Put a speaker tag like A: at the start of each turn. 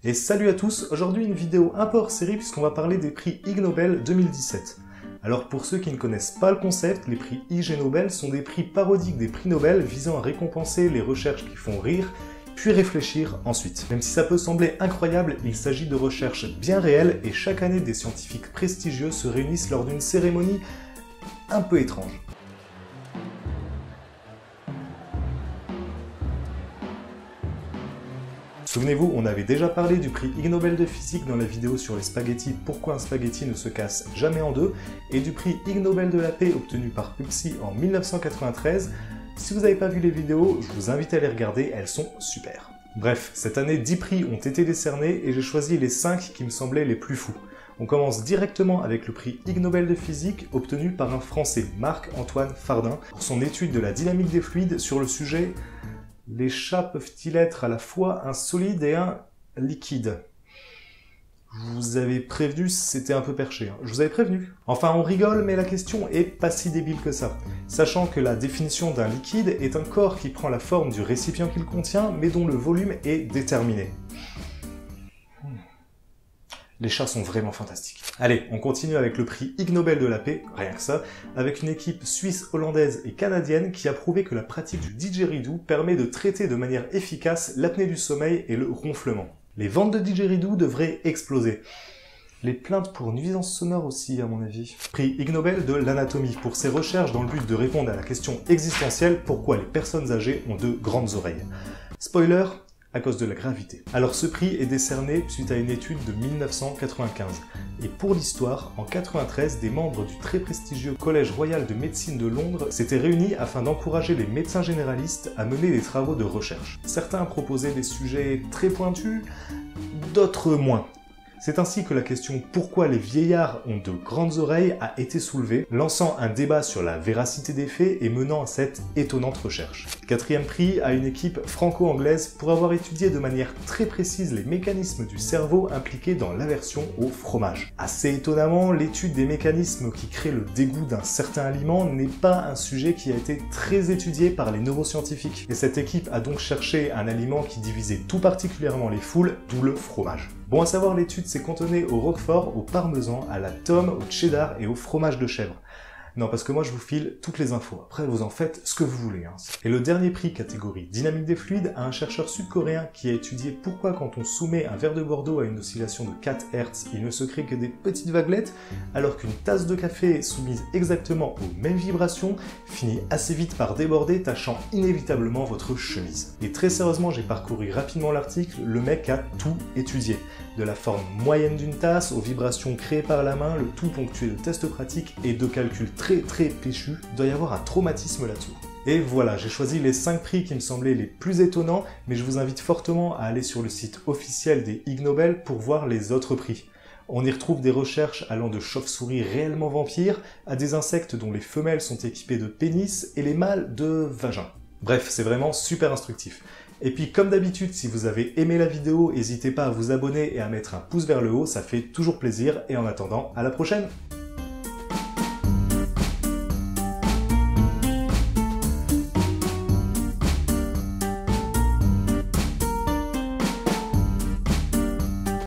A: Et salut à tous, aujourd'hui une vidéo un peu hors série puisqu'on va parler des prix Ig Nobel 2017. Alors pour ceux qui ne connaissent pas le concept, les prix IG Nobel sont des prix parodiques des prix Nobel visant à récompenser les recherches qui font rire, puis réfléchir ensuite. Même si ça peut sembler incroyable, il s'agit de recherches bien réelles et chaque année des scientifiques prestigieux se réunissent lors d'une cérémonie un peu étrange. Souvenez-vous, on avait déjà parlé du prix Ig Nobel de physique dans la vidéo sur les spaghettis Pourquoi un spaghetti ne se casse jamais en deux, et du prix Ig Nobel de la paix obtenu par Pupsi en 1993. Si vous n'avez pas vu les vidéos, je vous invite à les regarder, elles sont super. Bref, cette année 10 prix ont été décernés et j'ai choisi les 5 qui me semblaient les plus fous. On commence directement avec le prix Ig Nobel de physique obtenu par un Français, Marc-Antoine Fardin, pour son étude de la dynamique des fluides sur le sujet « Les chats peuvent-ils être à la fois un solide et un liquide ?» Je vous avais prévenu, c'était un peu perché, hein. Je vous avais prévenu. Enfin, on rigole, mais la question est pas si débile que ça. Sachant que la définition d'un liquide est un corps qui prend la forme du récipient qu'il contient, mais dont le volume est déterminé. Les chats sont vraiment fantastiques. Allez, on continue avec le prix Ig Nobel de la paix, rien que ça, avec une équipe suisse, hollandaise et canadienne qui a prouvé que la pratique du didgeridoo permet de traiter de manière efficace l'apnée du sommeil et le ronflement. Les ventes de didgeridoo devraient exploser. Les plaintes pour nuisance sonore aussi, à mon avis. Prix Ig Nobel de l'anatomie pour ses recherches dans le but de répondre à la question existentielle pourquoi les personnes âgées ont de grandes oreilles. Spoiler, à cause de la gravité. Alors ce prix est décerné suite à une étude de 1995. Et pour l'histoire, en 93, des membres du très prestigieux Collège Royal de Médecine de Londres s'étaient réunis afin d'encourager les médecins généralistes à mener des travaux de recherche. Certains proposaient des sujets très pointus, d'autres moins. C'est ainsi que la question « Pourquoi les vieillards ont de grandes oreilles ?» a été soulevée, lançant un débat sur la véracité des faits et menant à cette étonnante recherche. Quatrième prix à une équipe franco-anglaise pour avoir étudié de manière très précise les mécanismes du cerveau impliqués dans l'aversion au fromage. Assez étonnamment, l'étude des mécanismes qui créent le dégoût d'un certain aliment n'est pas un sujet qui a été très étudié par les neuroscientifiques. Et cette équipe a donc cherché un aliment qui divisait tout particulièrement les foules, d'où le fromage. Bon à savoir, l'étude s'est cantonnée au roquefort, au parmesan, à la tome, au cheddar et au fromage de chèvre. Non, parce que moi je vous file toutes les infos, après vous en faites ce que vous voulez. Et le dernier prix catégorie dynamique des fluides a un chercheur sud-coréen qui a étudié pourquoi quand on soumet un verre de Bordeaux à une oscillation de 4 Hz, il ne se crée que des petites vaguelettes, alors qu'une tasse de café soumise exactement aux mêmes vibrations finit assez vite par déborder, tachant inévitablement votre chemise. Et très sérieusement, j'ai parcouru rapidement l'article, le mec a tout étudié. De la forme moyenne d'une tasse aux vibrations créées par la main, le tout ponctué de tests pratiques et de calculs très péchus, il doit y avoir un traumatisme là-dessous. Et voilà, j'ai choisi les 5 prix qui me semblaient les plus étonnants, mais je vous invite fortement à aller sur le site officiel des Ig Nobel pour voir les autres prix. On y retrouve des recherches allant de chauves-souris réellement vampires à des insectes dont les femelles sont équipées de pénis et les mâles de vagin. Bref, c'est vraiment super instructif. Et puis comme d'habitude, si vous avez aimé la vidéo, n'hésitez pas à vous abonner et à mettre un pouce vers le haut, ça fait toujours plaisir. Et en attendant, à la prochaine!